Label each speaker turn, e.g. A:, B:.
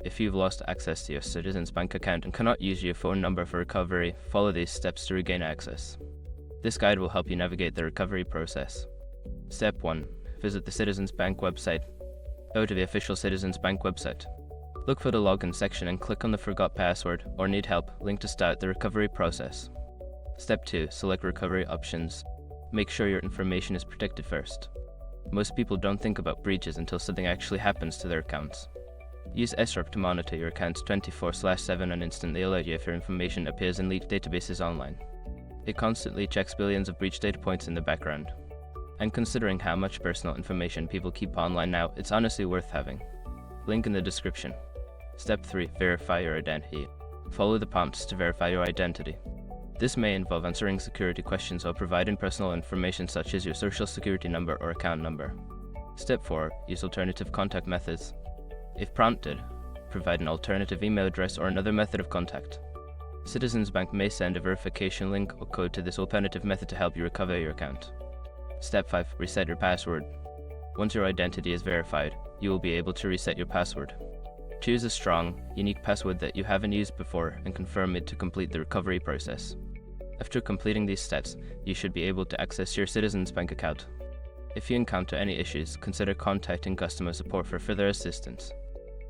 A: If you've lost access to your Citizens Bank account and cannot use your phone number for recovery, follow these steps to regain access. This guide will help you navigate the recovery process. Step 1. Visit the Citizens Bank website. Go to the official Citizens Bank website. Look for the login section and click on the Forgot Password or Need Help link to start the recovery process. Step 2. Select recovery options. Make sure your information is protected first. Most people don't think about breaches until something actually happens to their accounts. Use SREP to monitor your accounts 24/7 and instantly alert you if your information appears in leaked databases online. It constantly checks billions of breach data points in the background. And considering how much personal information people keep online now, it's honestly worth having. Link in the description. Step 3. Verify your identity. Follow the prompts to verify your identity. This may involve answering security questions or providing personal information such as your social security number or account number. Step 4. Use alternative contact methods. If prompted, provide an alternative email address or another method of contact. Citizens Bank may send a verification link or code to this alternative method to help you recover your account. Step 5. Reset your password. Once your identity is verified, you will be able to reset your password. Choose a strong, unique password that you haven't used before and confirm it to complete the recovery process. After completing these steps, you should be able to access your Citizens Bank account. If you encounter any issues, consider contacting customer support for further assistance.